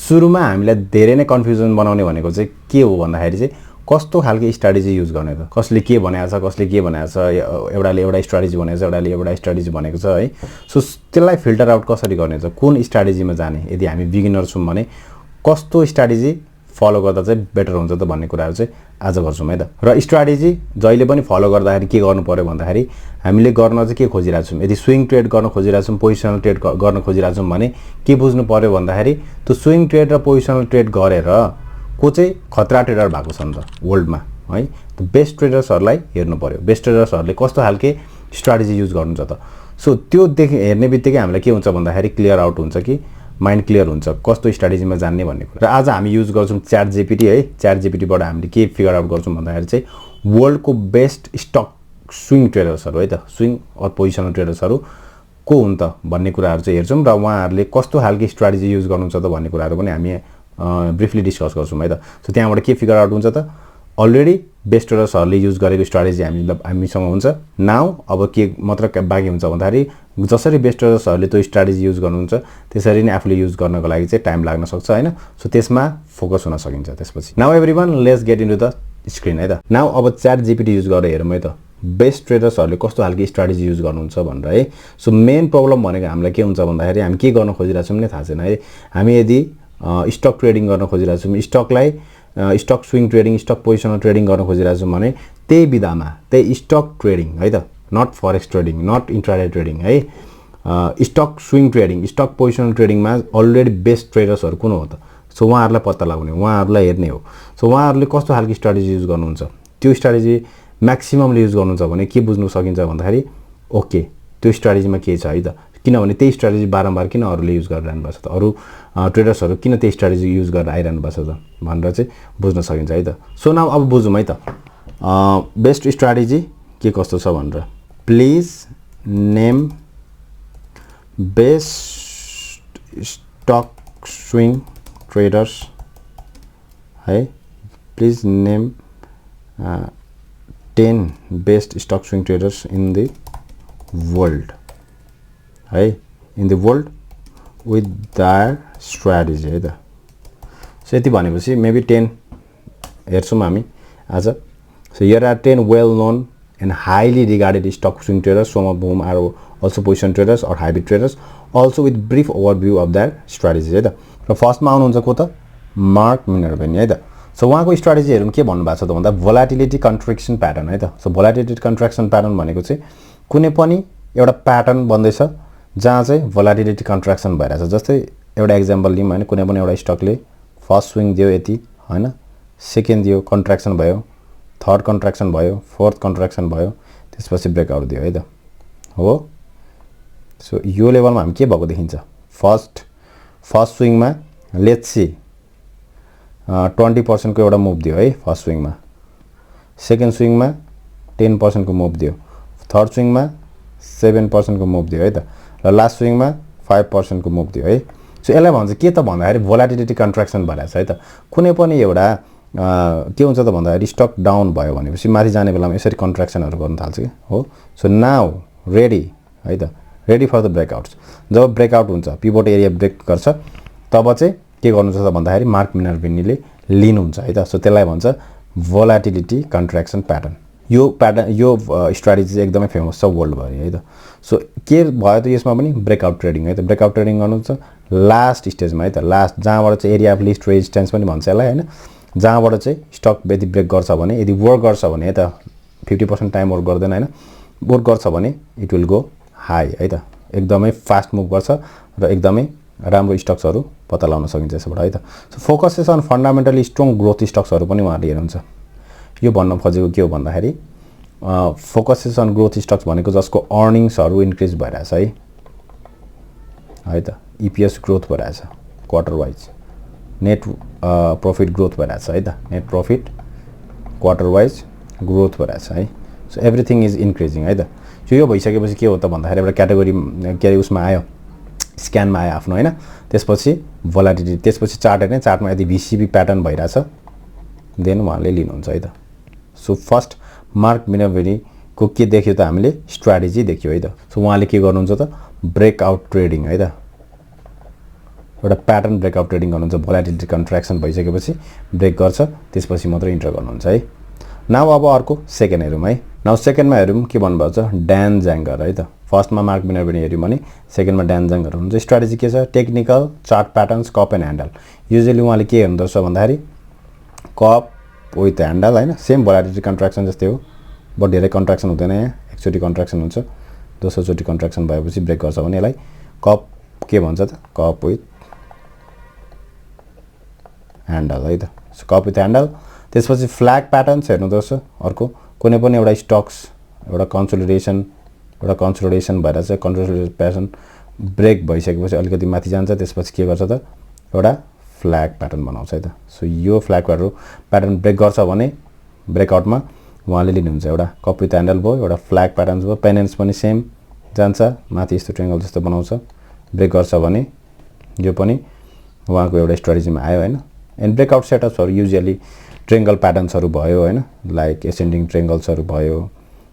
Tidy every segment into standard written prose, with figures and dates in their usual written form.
सुरुमा हामीलाई धेरै नै कन्फ्युजन बनाउने भनेको चाहिँ के हो भन्दाखेरि चाहिँ कस्तो खालको स्ट्र्याटेजी युज गर्ने त, कसले के भनेको छ, कसले के भनेको छ, एउटाले एउटा स्ट्र्याटेजी भनेको छ, एउटाले एउटा स्ट्र्याटेजी भनेको छ है। सो त्यसलाई फिल्टर आउट कसरी गर्ने त, कुन स्ट्र्याटेजीमा जाने, यदि हामी बिगिनर छौँ भने कस्तो स्ट्र्याटेजी फलो गर्दा चाहिँ बेटर हुन्छ त भन्ने कुराहरू चाहिँ आज गर्छौँ है त। र स्ट्र्याटेजी जहिले पनि फलो गर्दाखेरि के गर्नु पर्यो भन्दाखेरि हामीले गर्न चाहिँ के खोजिरहेछौँ, यदि स्विङ ट्रेड गर्न खोजिरहेछौँ, पोजिसनल ट्रेड गर्न खोजिरहेछौँ भने के बुझ्नु पर्यो भन्दाखेरि त्यो स्विङ ट्रेड र पोजिसनल ट्रेड गरेर को चाहिँ खतरा ट्रेडर भएको छ नि त वर्ल्डमा है। त बेस्ट ट्रेडर्सहरूलाई हेर्नु पर्यो, बेस्ट ट्रेडर्सहरूले कस्तो खालके स्ट्र्याटेजी युज गर्नुहुन्छ त। सो त्यो हेर्ने बित्तिकै हामीलाई के हुन्छ भन्दाखेरि क्लियर आउट हुन्छ कि माइन्ड क्लियर हुन्छ कस्तो स्ट्र्याटेजीमा जान्ने भन्ने कुरा। र आज हामी युज गर्छौँ च्याट जीपीटी है। च्याट जीपीटीबाट हामीले के फिगर आउट गर्छौँ भन्दाखेरि चाहिँ वर्ल्डको बेस्ट स्टक स्विङ ट्रेडर्सहरू है त, स्विङ अर पोजिसनल ट्रेडर्सहरू को हुन् त भन्ने कुराहरू चाहिँ हेर्छौँ र उहाँहरूले कस्तो खालको स्ट्र्याटेजी युज गर्नुहुन्छ त भन्ने कुराहरू पनि हामी ब्रिफली डिस्कस गर्छौँ है त। सो त्यहाँबाट के फिगर आउट हुन्छ त, अलरेडी बेस्ट ट्रेडर्सहरूले युज गरेको स्ट्र्याटेजी हामीसँग हुन्छ। नाउ अब के मात्र बाँकी हुन्छ भन्दाखेरि जसरी बेस्ट ट्रेडर्सहरूले त्यो स्ट्र्याटेजी युज गर्नुहुन्छ त्यसरी नै आफूले युज गर्नको लागि चाहिँ टाइम लाग्न सक्छ हैन। सो त्यसमा फोकस हुन सकिन्छ त्यसपछि। Now everyone let's get into the screen है त। नाउ अब च्याट जीपीटी युज गरेर हेरौँ है त बेस्ट ट्रेडर्सहरूले कस्तो खालको स्ट्र्याटेजी युज गर्नुहुन्छ भनेर है। सो मेन प्रब्लम भनेको हामीलाई के हुन्छ भन्दाखेरि हामी के गर्न खोजिरहेछौँ नै थाहा छैन है। हामी यदि स्टक ट्रेडिङ गर्न खोजिरहेछौँ, स्टकलाई stock swing trading, stock positional trading गर्न खोजिरहेछौँ भने त्यही विधामा त्यही स्टक ट्रेडिङ है त, not forex trading, not intraday trading है, stock swing trading, stock positional ट्रेडिङमा अलरेडी बेस्ट ट्रेडर्सहरू कुन हो त। सो उहाँहरूलाई पत्ता लगाउने, उहाँहरूलाई हेर्ने हो। सो उहाँहरूले कस्तो खालको स्ट्र्याटेजी युज गर्नुहुन्छ, त्यो स्ट्र्याटेजी म्याक्सिममले युज गर्नुहुन्छ भने के बुझ्नु सकिन्छ भन्दाखेरि ओके त्यो स्ट्र्याटेजीमा के छ है त। किनभने त्यही स्ट्र्याटेजी बारम्बार किन अरूले युज गरिरहनु भएको छ त, अरू ट्रेडर्सहरू किन त्यही स्ट्र्याटेजी युज गरेर आइरहनु भएको छ त भनेर चाहिँ बुझ्न सकिन्छ है त। सो नाउ अब बुझौँ है त बेस्ट स्ट्र्याटेजी के कस्तो छ भनेर। Please name best stock swing traders है। Please name 10 best stock swing traders in the world है, in the world with that strategy है त। सो यति भनेपछि मेबी 10 हेर्छौँ हामी आज। So here are 10 well known and highly regarded stock swing traders, some of whom are also position traders or hybrid traders, also with brief overview of that strategy है त। र फर्स्टमा आउनुहुन्छ को त, मार्क मिनर्भिनी है त। सो उहाँको स्ट्र्याटेजीहरू के भन्नुभएको छ त भन्दा भोलाटिलिटी कन्ट्र्याक्सन प्याटर्न है त। सो भोलाटिलिटी कन्ट्र्याक्सन प्याटर्न भनेको चाहिँ कुनै पनि एउटा प्याटर्न बन्दैछ जहाँ चाहिँ भोलाटिलिटी कन्ट्र्याक्सन भइरहेछ। जस्तै एउटा एक्जाम्पल लिउँ होइन, कुनै पनि एउटा स्टकले फर्स्ट स्विङ दियो यति होइन, सेकेन्ड दियो कन्ट्र्याक्सन भयो, थर्ड कन्ट्र्याक्सन भयो, फोर्थ कन्ट्र्याक्सन भयो, त्यसपछि ब्रेकआउट दियो है त हो। सो यो लेभलमा हामी के भएको देखिन्छ, फर्स्ट स्विङमा लेट्स सी 20% को एउटा मुभ दियो है फर्स्ट स्विङमा, सेकेन्ड स्विङमा 10% को मुभ दियो, थर्ड स्विङमा 7% को मुभ दियो है त, र लास्ट स्विङमा 5% को मुभ दियो है। सो यसलाई भन्छ के त भन्दाखेरि भोलाटिलिटी कन्ट्र्याक्सन भइरहेछ है त। कुनै पनि एउटा के हुन्छ त भन्दाखेरि स्टक डाउन भयो भनेपछि माथि जाने बेलामा यसरी कन्ट्र्याक्सनहरू गर्न थाल्छ कि हो। सो नाउ रेडी है त, रेडी फर द ब्रेकआउट्स। जब ब्रेकआउट हुन्छ, पिभट एरिया ब्रेक गर्छ, तब चाहिँ के गर्नुहुन्छ त भन्दाखेरि मार्क मिनर्भिनीले लिनुहुन्छ है त। सो त्यसलाई भन्छ भोलाटिलिटी कन्ट्र्याक्सन प्याटर्न। यो स्ट्र्याटेजी चाहिँ एकदमै फेमस छ वर्ल्डभरि है त। सो के भयो त यसमा पनि ब्रेकआउट ट्रेडिङ है त। ब्रेकआउट ट्रेडिङ गर्नुहुन्छ लास्ट स्टेजमा है त, लास्ट जहाँबाट चाहिँ एरिया अफ लिस्ट रेजिस्टेन्स पनि भन्छ यसलाई होइन, जहाँबाट चाहिँ स्टक यदि ब्रेक गर्छ भने, यदि वर्क गर्छ भने है त 50% टाइम वर्क गर्दैन होइन, वर्क गर्छ भने इट विल गो हाई है त, एकदमै फास्ट मुभ गर्छ र एकदमै राम्रो स्टक्सहरू पत्ता लगाउन सकिन्छ यसबाट है त। So focuses on fundamentally strong growth स्टक्सहरू पनि उहाँहरूले हेर्नुहुन्छ। यो भन्न खोजेको के हो भन्दाखेरि फोकसेस अन ग्रोथ स्टक्स भनेको जसको अर्निङ्सहरू इन्क्रिज भइरहेछ है त, इपिएस ग्रोथ भइरहेछ quarter wise, net profit growth भइरहेछ है त, net profit quarter wise growth भइरहेछ है। सो एभ्रिथिङ इज इन्क्रिजिङ है त। यो भइसकेपछि के हो त भन्दाखेरि एउटा क्याटेगोरी के अरे उसमा आयो, स्क्यानमा आयो आफ्नो होइन, त्यसपछि भोलाटिलिटी, त्यसपछि चार्ट हेर्ने, चार्टमा यदि भिसिपी प्याटर्न भइरहेछ देन उहाँले लिनुहुन्छ है त। सो फर्स्ट मार्क मिनर्भिनीको के देख्यो त हामीले, स्ट्र्याटेजी देख्यो है त। सो उहाँले के गर्नुहुन्छ त, ब्रेकआउट ट्रेडिङ है त, एउटा प्याटर्न ब्रेकआउट ट्रेडिङ गर्नुहुन्छ भोलाटिलिटी कन्ट्र्याक्सन भइसकेपछि ब्रेक गर्छ त्यसपछि मात्र इन्टर गर्नुहुन्छ है नाउ अब अर्को सेकेन्ड हेरौँ है नाउ सेकेन्डमा हेरौँ के भन्नुभएको छ ड्यान ज्याङ्गर है त फर्स्टमा मार्क मिनर्भिनी हेऱ्यौँ भने सेकेन्डमा ड्यान ज्याङ्गर हुन्छ स्ट्राटेजी के छ technical chart patterns cup and handle usually उहाँले के हेर्दो रहेछ भन्दाखेरि कप विथ ह्यान्डल हैन सेम भोलाटिलिटी कन्ट्र्याक्सन जस्तै हो बट धेरै कन्ट्र्याक्सन हुँदैन यहाँ एकचोटि कन्ट्र्याक्सन हुन्छ दोस्रोचोटि कन्ट्र्याक्सन भएपछि ब्रेक गर्छ भने यसलाई कप के भन्छ त कप विथ ह्यान्डल है त कप विथ ह्यान्डल त्यसपछि फ्ल्याग प्याटर्न्स हेर्नु दोस्रो अर्को कुनै पनि एउटा स्टक्स एउटा कन्सोलिडेसन भएर चाहिँ कन्सोलिडेसन प्याटर्न ब्रेक भइसकेपछि अलिकति माथि जान्छ त्यसपछि के गर्छ त एउटा फ्ल्याग प्याटर्न बनाउँछ है त सो यो फ्ल्याग प्याटर्न ब्रेक गर्छ भने ब्रेकआउटमा उहाँले लिनुहुन्छ एउटा कप विथ ह्यान्डल भयो एउटा फ्ल्याग प्याटर्न्स भयो पेनेन्स पनि सेम जान्छ माथि यस्तो ट्रायंगल जस्तो बनाउँछ ब्रेक गर्छ भने यो पनि उहाँको एउटा स्ट्राटेजीमा आयो हैन एन्ड ब्रेकआउट सेटअप्सहरु युजुअली ट्रायंगल प्याटर्न्सहरु भयो हैन लाइक एसेन्डिङ ट्रायंगल्सहरु भयो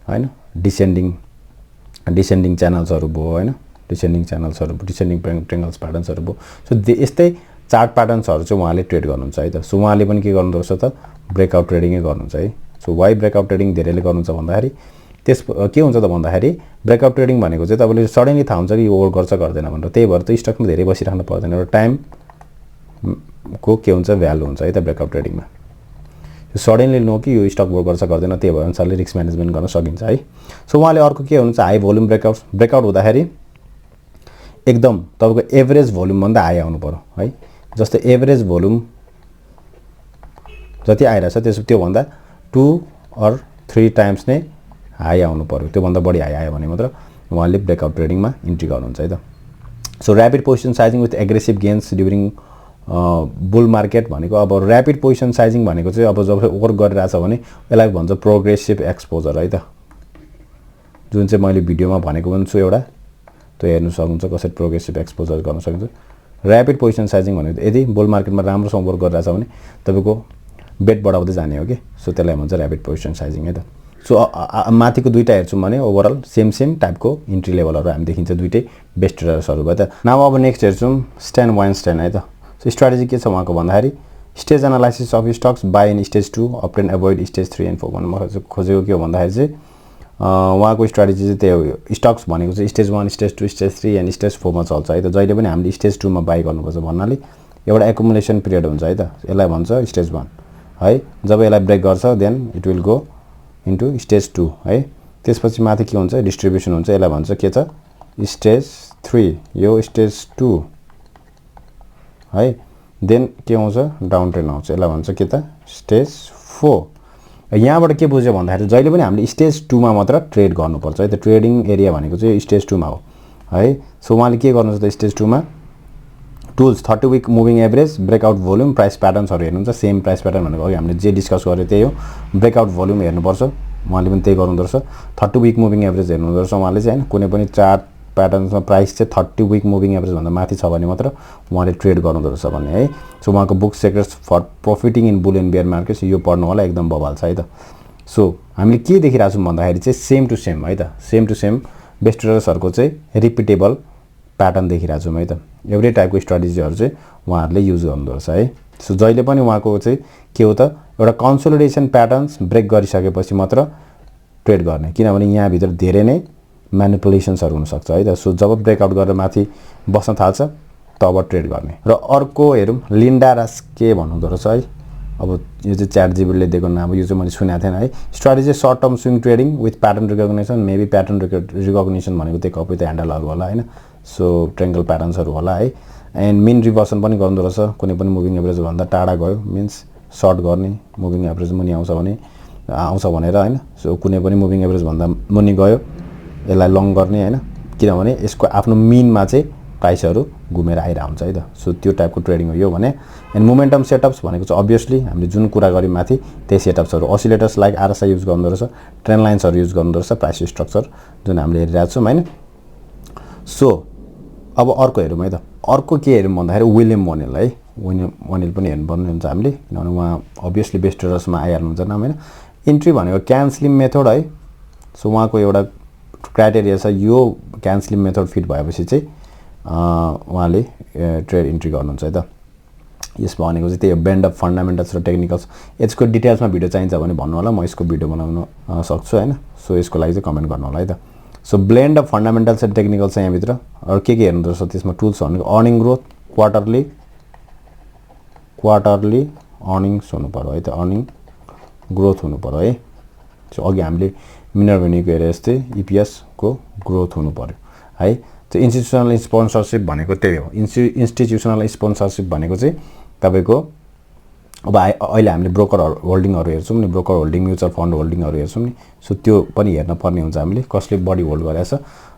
हैन डिसेन्डिङ च्यानल्सहरु भयो हैन डिसेन्डिङ ट्रायंगल्स प्याटर्न्सहरु भयो सो यस्तै चार्ट प्याटर्न्सहरु चाहिँ उहाँले ट्रेड गर्नुहुन्छ है त सो उहाँले पनि के गर्नु रहेछ त ब्रेकआउट ट्रेडिङै गर्नुहुन्छ है सो वाइ ब्रेकआउट ट्रेडिङ धेरैले गर्नुहुन्छ भन्दाखेरि त्यस के हुन्छ त भन्दाखेरि ब्रेकआउट ट्रेडिङ भनेको चाहिँ तपाईले सडनली थाहा हुन्छ कि यो होल्ड गर्छ गर्दैन भनेर त्यही भएर त स्टकमा धेरै बसिराख्नु पर्दैन एउटा टाइम को के हुन्छ भ्यालु हुन्छ है त ब्रेकआउट ट्रेडिङमा यो सडनली नो कि यो स्टक होल्ड गर्छ गर्दैन त्यही भएर अनुसारले रिस्क म्यानेजमेन्ट गर्न सकिन्छ है सो उहाँले अर्को के हुन्छ हाई भोल्युम ब्रेकआउट हुँदाखेरि एकदम तपाईको एभरेज भोल्युम भन्दा हाई आउनु पर्यो है जस्तै एभरेज भोल्युम जति आइराछ त्यो भन्दा 2 or 3 टाइम्स नै हाई आउनु पर्यो त्यो भन्दा बढी हाई आयो भने मात्र उहाँले ब्रेकआउट ट्रेडिङमा इन्ट्री गर्नुहुन्छ है त so rapid position sizing with aggressive gains during bull market भनेको अब र्यापिड पोजिसन साइजिङ भनेको चाहिँ अब जब ओभर गरिरहेछ भने यसलाई भन्छ प्रोग्रेसिभ एक्सपोजर है त जुन चाहिँ मैले भिडियोमा भनेको पनि छु एउटा त्यो हेर्न सक्नुहुन्छ कसरी प्रोग्रेसिभ एक्सपोजर गर्न सकिन्छ र्यापिड पोजिसन साइजिङ भनेको यदि बुल मार्केटमा राम्रोसँग ओभर गरिरहेछ भने तपाईको बेट बढाउँदै जाने हो के सो त्यसलाई भन्छ र्यापिड पोजिसन साइजिङ है त सो माथिको दुईटा हेर्छौं भने ओभरअल सेम टाइपको इन्ट्री लेभलहरु हामी देखिन्छ दुईटै बेस्ट ट्रेडर्सहरु भयो त नाउ अब नेक्स्ट हेर्छौं स्ट्यान वाइनस्टाइन है त सो स्ट्र्याटेजी के छ उहाँको भन्दाखेरि stage analysis of stocks buy in stage 2 uptrend avoid stage 3 and 4 भन्नु म खोजेको के हो भन्दाखेरि चाहिँ उहाँको स्ट्र्याटेजी चाहिँ त्यही हो स्टक्स भनेको चाहिँ stage 1 stage 2 stage 3 and stage 4 मा चल्छ है त जहिले पनि हामीले स्टेज 2 मा बाइ गर्नुपर्छ भन्नाले एउटा एकुमुलेसन पिरियड हुन्छ है त यसलाई भन्छ स्टेज 1 है जब यसलाई ब्रेक गर्छ then it will go into stage 2 है त्यसपछि माथि के हुन्छ डिस्ट्रिब्युसन हुन्छ यसलाई भन्छ के छ स्टेज 3 यो स्टेज 2 है देन के आउँछ डाउन ट्रेन्ड आउँछ यसलाई भन्छ के त स्टेज 4 यहाँबाट के बुझ्यो भन्दाखेरि जहिले पनि हामीले स्टेज 2 मा मात्र ट्रेड गर्नुपर्छ है त ट्रेडिङ एरिया भनेको चाहिँ स्टेज 2 मा हो है सो उहाँले के गर्नुहुन्छ त स्टेज 2 मा tools 30 week moving average breakout volume price प्याटर्न्सहरु हेर्नुहुन्छ सेम प्राइस प्याटर्न भनेको अघि हामीले जे डिस्कस गरे त्यही हो ब्रेकआउट भोल्युम हेर्नुपर्छ उहाँले पनि त्यही गर्नु पर्छ 30 वीक मुभिङ एभरेज हेर्नु पर्छ उहाँले चाहिँ हैन कुनै पनि चार्ट प्याटर्न्समा प्राइस चाहिँ 30 वीक मुभिङ एभरेज भन्दा माथि छ भने मात्र उहाँले ट्रेड गर्नु पर्छ भन्ने है सो उहाँको book secrets for profiting in bull and bear markets यो पढ्नु होला एकदम बवाल छ है त सो हामीले के देखिरा छौं भन्दाखेरि चाहिँ सेम टु सेम है त सेम टु सेम बेस्ट ट्रेडर्सहरुको चाहिँ रिपिटेबल प्याटर्न देखिरा छौं है त एउटै टाइपको स्ट्र्याटेजीहरु चाहिँ उहाँहरुले युज गर्नुपर्छ है सो जहिले पनि उहाँको चाहिँ के हो त एउटा कन्सोलिडेसन प्याटर्न्स ब्रेक गरिसकेपछि मात्र ट्रेड गर्ने किनभने यहाँ भित्र धेरै नै म्यानिपुलेसन्सहरु हुन सक्छ है त सो जब ब्रेकआउट गरेर माथि बस्न थाल्छ तब ट्रेड गर्ने र अर्को हेरौं लिन्डा रास के भन्नुहुँदो रहेछ है अब यो चाहिँ च्याट जीबीले दिएको नाम यो चाहिँ मैले सुनेको थिएन है strategy short term swing trading with pattern recognition maybe pattern recognition भनेको त्यही कपी त ह्यान्डलहरु होला हैन सो ट्रायंगल प्याटर्न्सहरु होला है एन्ड मिन रिभर्सन पनि गर्नु रहेछ कुनै पनि मुभिङ एभरेज भन्दा टाढा गयो मिन्स सर्ट गर्ने मुभिङ एभरेज मुनि आउँछ भनेर हैन सो कुनै पनि मुभिङ एभरेज भन्दा मुनि गयो यसलाई लङ गर्ने हैन किनभने यसको आफ्नो मिनमा चाहिँ प्राइसहरु घुमेर आइरा हुन्छ है त सो त्यो टाइपको ट्रेडिङ हो यो भने एन्ड मोमेन्टम सेटअप्स भनेको चाहिँ अभियसली हामीले जुन कुरा गरे माथि त्यही सेटअप्सहरु ओसिलेटर्स लाइक आरएसआई युज गर्नु रहेछ ट्रेन्ड लाइन्सहरु युज गर्नु रहेछ प्राइस स्ट्रक्चर जुन हामीले हेरिरहेको छौं हैन सो अब अर्को हेरौं है त अर्को के हेरौं भन्दाखेरि विलियम मोनेल है विलियम मोनेल पनि हेर्नुपर्ने हुन्छ हामीले किनभने उहाँ अभियसली बेस्ट ट्रेडर्समा आइहाल्नुहुन्छ नाम हैन इन्ट्री भनेको क्यान्सलिम मेथड है सो उहाँको एउटा क्राइटेरिया छ यो क्यान्सलिम मेथड फिट भएपछि चाहिँ उहाँले ट्रेड इन्ट्री गर्नुहुन्छ है त। यसमा भनेको चाहिँ त्यही हो ब्लेन्ड अफ फन्डामेन्टल्स र टेक्निकल्स। यसको डिटेल्समा भिडियो चाहिन्छ भने भन्नु होला, म यसको भिडियो बनाउन सक्छु हैन। सो यसको लागि चाहिँ कमेन्ट गर्नु होला है त। So blend of fundamentals and technicals चाहिँ यहाँभित्र अरू के हेर्नु पर्छ त्यसमा टुल्स भनेको अर्निङ ग्रोथ, क्वार्टरली अर्निङ्स हुनु पर्यो है त, अर्निङ ग्रोथ हुनु पर्यो है। सो अघि हामीले मिनर्भिनीको हेरे जस्तै EPS को ग्रोथ हुनु पर्यो है। त्यो इन्स्टिट्युसनल स्पोन्सरसिप भनेको त्यही हो। इन्स्टिट्युसनल स्पोन्सरसिप भनेको चाहिँ तपाईको अब अहिले हामीले ब्रोकर होल्डिङहरु हेर्छौं नि, ब्रोकर होल्डिङ, म्युचुअल फन्ड होल्डिङहरु हेर्छौं नि। सो त्यो पनि हेर्न पर्ने हुन्छ हामीले, कसले बढी होल्ड गरेछ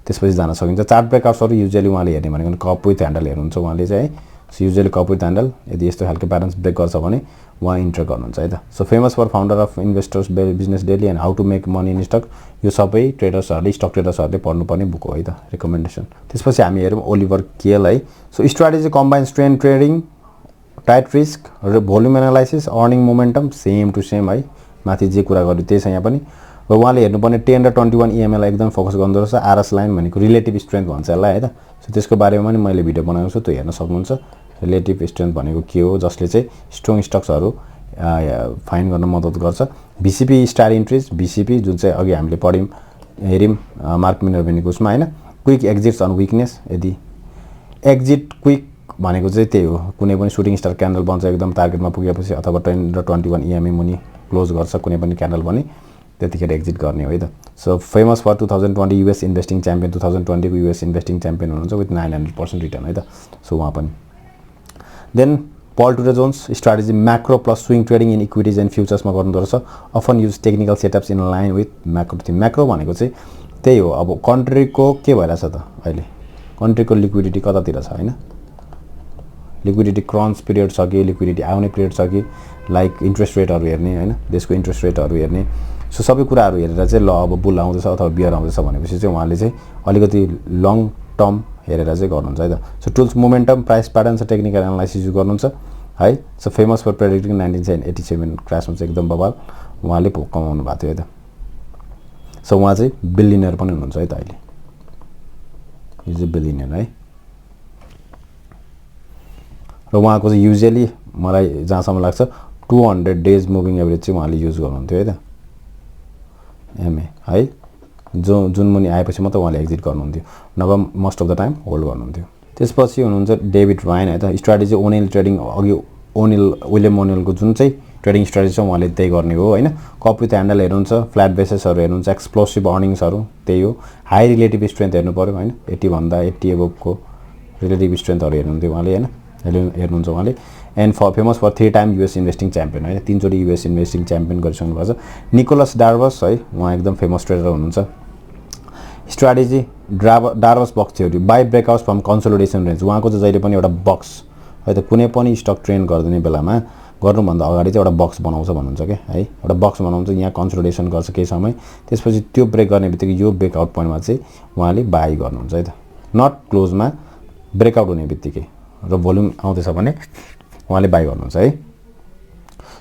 त्यसपछि जान सकिन्छ। चार्ट ब्रेकआउट्सहरु युजुअली उहाँले हेर्ने भनेको कप विथ ह्यान्डल हेर्नुहुन्छ उहाँले चाहिँ है। So usually cup with handle यदि यस्तो खालको प्याटर्न्स ब्रेक गर्छ भने उहाँ इन्टर गर्नुहुन्छ है त। So famous for founder of investors business daily and how to make money in stock, यो सबै ट्रेडर्सहरुले स्टक ट्रेडर्सहरुले पढ्नुपर्ने बुक हो है त, रिकमेन्डेसन। त्यसपछि हामी हेरौं ओलिभर केल है। So strategy combines trend trading, tight risk र volume analysis, earning momentum, same to same है। माथि जे कुरा गर्यो त्यही छ यहाँ पनि। र उहाँले हेर्नुपर्ने 10 र 21 EMA लाई एकदम फोकस गर्नु रहेछ। RS लाइन भनेको रिलेटिभ स्ट्रेन्थ भन्छ यसलाई है त। सो त्यसको बारेमा पनि मैले भिडियो बनाएको छु, त्यो हेर्न सक्नुहुन्छ। रिलेटिभ स्ट्रेन्थ भनेको के हो, जसले चाहिँ स्ट्रङ स्टक्सहरु फाइन्ड गर्न मद्दत गर्छ। VCP स्टार इन्ट्रीज, VCP जुन चाहिँ अघि हामीले पढ्यौं हेर्यौं मार्क मिनर्भिनीको उसमा हैन। क्विक एक्जिट्स अन विकनेस, यदि एक्जिट क्विक भनेको चाहिँ त्यही हो, कुनै पनि शूटिङ स्टार क्यान्डल बन्छ एकदम टार्गेटमा पुगेपछि अथवा 10 र 21 EMA मुनि क्लोज गर्छ कुनै पनि क्यान्डल पनि, त्यतिखेर एक्जिट गर्ने हो है त। So famous for 2020 US investing champion, 2020 को US इन्भेस्टिङ च्याम्पियन हुनुहुन्छ विथ 900% रिटर्न है त। सो उहाँ पनि। Then Paul Tudor Jones strategy macro plus swing trading in equities and फ्युचर्समा गर्नु रहेछ। Often use technical setups in line with macro theme. Macro भनेको चाहिँ त्यही हो, अब कन्ट्रीको के भइरहेछ त अहिले, कन्ट्रीको लिक्विडिटी कतातिर छ हैन, लिक्विडिटी क्रन्च पिरियड छ कि लिक्विडिटी आउने पिरियड छ कि, लाइक इन्ट्रेस्ट रेटहरु हेर्ने हैन, देशको इन्ट्रेस्ट रेटहरु हेर्ने। सो सबै कुराहरु हेरेर चाहिँ ल अब बुल आउँदैछ अथवा बियर आउँदैछ भनेपछि चाहिँ उहाँले चाहिँ अलिकति लङ टर्म हेरेर चाहिँ गर्नुहुन्छ है त। So tools momentum, price patterns, technical analysis use गर्नुहुन्छ है। सो फेमस फर प्रेडिक्टिङ 1987 क्रासमा चाहिँ एकदम बवाल उहाँले कमाउनु भएको थियो है त। सो उहाँ चाहिँ बिलियनर पनि हुनुहुन्छ है त अहिले, यो चाहिँ बिलियनर है। र उहाँको चाहिँ युजुअली मलाई जहाँसम्म लाग्छ 200 डेज मुभिङ एभरेज चाहिँ उहाँले युज गर्नुहुन्थ्यो है त, MA है। जुन मुनि आएपछि मात्र उहाँले एक्जिट गर्नुहुन्थ्यो, नभए most of the time hold गर्नुहुन्थ्यो। त्यसपछि हुनुहुन्छ डेभिड रायन है त। स्ट्र्याटेजी ओनिल ट्रेडिङ, अघि विलियम ओनिलको जुन चाहिँ ट्रेडिङ स्ट्र्याटेजी छ उहाँले त्यही गर्ने हो हैन। कप विथ ह्यान्डल हेर्नुहुन्छ, फ्ल्याट बेसेसहरु हेर्नुहुन्छ, एक्सप्लोसिभ अर्निङ्सहरु त्यही हो। हाई रिलेटिभ स्ट्रेन्थ हेर्नु पर्यो हैन, 80 भन्दा 80 एबोभको रिलेटिभ स्ट्रेन्थहरु हेर्नुहुन्थ्यो उहाँले हैन, हेर्नुहुन्छ उहाँले। And famous for 3 time US investing champion हैन, 3 चोटी US इन्भेस्टिङ च्याम्पियन गरिसक्नु भएको छ। निकोलस डार्बस है, उहाँ एकदम फेमस ट्रेडर हुनुहुन्छ। Strategy Darvas box theory, buy breakouts from consolidation range. उहाँको चाहिँ जहिले पनि एउटा बक्स है त, कुनै पनि स्टक ट्रेड गर्दिने बेलामा गर्नुभन्दा अगाडि चाहिँ एउटा बक्स बनाउँछ भन्नुहुन्छ के है, एउटा बक्स बनाउँछ, यहाँ कन्सोलिडेसन गर्छ केही समय, त्यसपछि त्यो ब्रेक गर्ने बित्तिकै यो ब्रेकआउट पोइन्टमा चाहिँ उहाँले बाई गर्नुहुन्छ है त। नट क्लोजमा ब्रेकआउट हुने बित्तिकै र भोल्युम आउँदैछ भने उहाँले बाई गर्नुहुन्छ है।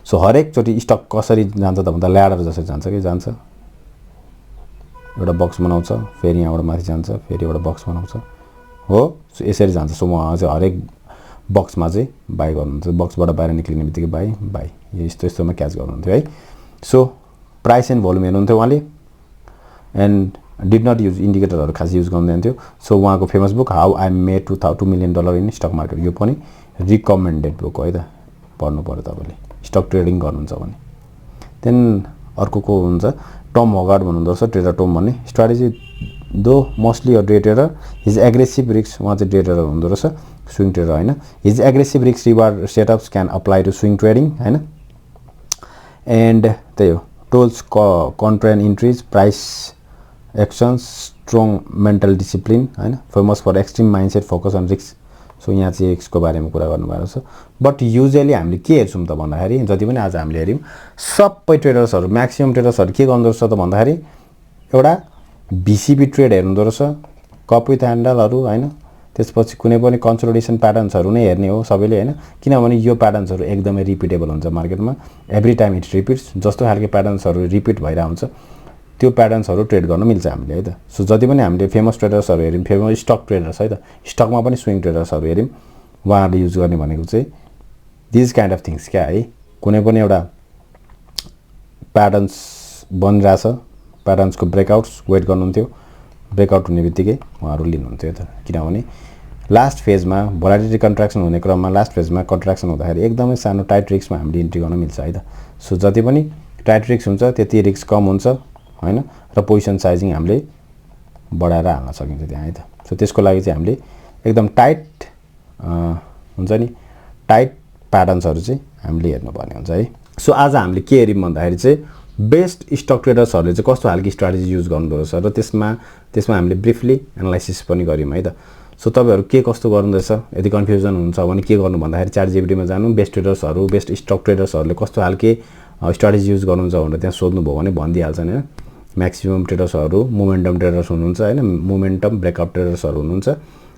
सो हरेक चोटी स्टक कसरी जान्छ त भन्दा ल्याडर जसरी जान्छ कि, जान्छ एउटा बक्स बनाउँछ, फेरि यहाँबाट माथि जान्छ, फेरि एउटा बक्स बनाउँछ हो। सो यसरी जान्छ। सो उहाँ चाहिँ हरेक बक्समा चाहिँ बाई गर्नुहुन्छ, बक्सबाट बाहिर निक्लिने बित्तिकै बाई बाई यस्तो यस्तोमा क्याच गर्नुहुन्थ्यो है। सो प्राइस एन्ड भोल्युम हेर्नुहुन्थ्यो उहाँले, एन्ड डिड नट युज इन्डिकेटरहरु खास युज गर्दैनथ्यो। सो उहाँको famous book how I made $2 million in stock market, यो पनि रिकमेन्डेड बुक हो है त, पढ्नु पर्यो तपाईले स्टक ट्रेडिङ गर्नुहुन्छ भने। देन अर्को को हुन्छ टम होगार्ड भन्नुहुँदो रहेछ, ट्रेडर टम भन्ने। Strategy though mostly a day trader, his aggressive risk, उहाँ चाहिँ डे ट्रेडर हुँदो रहेछ, स्विङ ट्रेडर हैन। His aggressive risk reward setups can apply to swing trading हैन। एन्ड त्यही हो, tools contrarian entries, price actions, strong mental discipline हैन। Famous for extreme mindset, focus on risk. So यहाँ चाहिँ एक्सको बारेमा कुरा गर्नुभएको छ। बट युजुअली हामीले के हेर्छौँ त भन्दाखेरि, जति पनि आज हामीले हेऱ्यौँ सबै ट्रेडर्सहरु, म्याक्सिमम ट्रेडर्सहरु के गर्दो रहेछ त भन्दाखेरि एउटा VCP ट्रेड हेर्नुहुँदो रहेछ, कप विथ ह्यान्डलहरु हैन। त्यसपछि कुनै पनि कन्सोलिडेसन प्याटर्न्सहरु नै हेर्ने हो सबैले हैन, किनभने यो प्याटर्न्सहरु एकदमै रिपिटेबल हुन्छ मार्केटमा, एभ्री टाइम इट रिपिट्स। जस्तो खालको प्याटर्न्सहरु रिपिट भइरा हुन्छ त्यो प्याटर्न्सहरु ट्रेड गर्न मिल्छ हामीले है त सो जति पनि हामीले फेमस ट्रेडर्सहरु हेर्यौं फेमस स्टक ट्रेडर्स है त स्टकमा पनि स्विङ ट्रेडर्सहरु हेर्यौं उहाँहरुले युज गर्ने भनेको चाहिँ दिस काइन्ड अफ थिंग्स क्या है कुनै पनि एउटा प्याटर्न्स बनिराछ प्याटर्न्सको ब्रेकआउट्स वेट गर्नुहुन्थ्यो ब्रेकआउट हुनेबित्तिकै उहाँहरु लिनुहुन्थ्यो त किनभने लास्ट फेजमा भोलाटिलिटी कन्ट्र्याक्सन हुने क्रममा लास्ट फेजमा कन्ट्र्याक्सन हुँदाखेरि एकदमै सानो टाइट रिस्कमा हामीले इन्ट्री गर्न मिल्छ है त सो जति पनि टाइट रिस्क हुन्छ त्यति रिस्क कम हुन्छ हैन र पोजिसन साइजिङ हामीले बढाएर हाल्न सकिन्छ त्यहाँ है त सो त्यसको लागि चाहिँ हामीले एकदम टाइट हुन्छ नि टाइट प्याटर्न्सहरु चाहिँ हामीले हेर्नुपर्ने हुन्छ है सो आज हामीले के हेर्यौं भन्दाखेरि चाहिँ बेस्ट स्टक ट्रेडर्सहरुले चाहिँ कस्तो खालको स्ट्र्याटेजी युज गर्नुहुन्छ र त्यसमा हामीले ब्रिफली एनालाइसिस पनि गर्यौं है त सो तपाईहरु के कस्तो गर्नुहुँदैछ यदि कन्फ्युजन हुन्छ भने के गर्नु भन्दाखेरि च्याट जीपीटी मा जानु बेस्ट ट्रेडर्सहरु बेस्ट स्टक ट्रेडर्सहरुले कस्तो खालको स्ट्र्याटेजी युज गर्नुहुन्छ भनेर त्यहाँ सोध्नु भयो भने भनिदिहाल्छन् हैन म्याक्सिमम ट्रेडर्सहरु मोमेन्टम ट्रेडर्स हुनुहुन्छ हैन मोमेन्टम ब्रेकआउट ट्रेडर्सहरु हुनुहुन्छ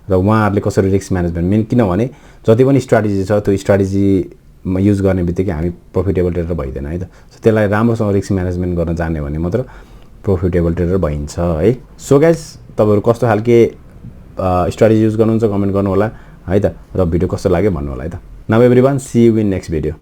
र उहाँहरुले कसरी रिस्क म्यानेजमेन्ट मेन किनभने जति पनि स्ट्र्याटेजी छ त्यो स्ट्र्याटेजीमा युज गर्ने बित्तिकै हामी प्रोफिटेबल ट्रेडर भइदैन है त सो त्यसलाई राम्रोसँग रिस्क म्यानेजमेन्ट गर्न जान्ने भने मात्र प्रोफिटेबल ट्रेडर भइन्छ है सो गाइस तपाईहरु कस्तो खालको स्ट्र्याटेजी युज गर्नुहुन्छ कमेन्ट गर्नु होला है त र भिडियो कस्तो लाग्यो भन्नु होला है त now everyone see you in next video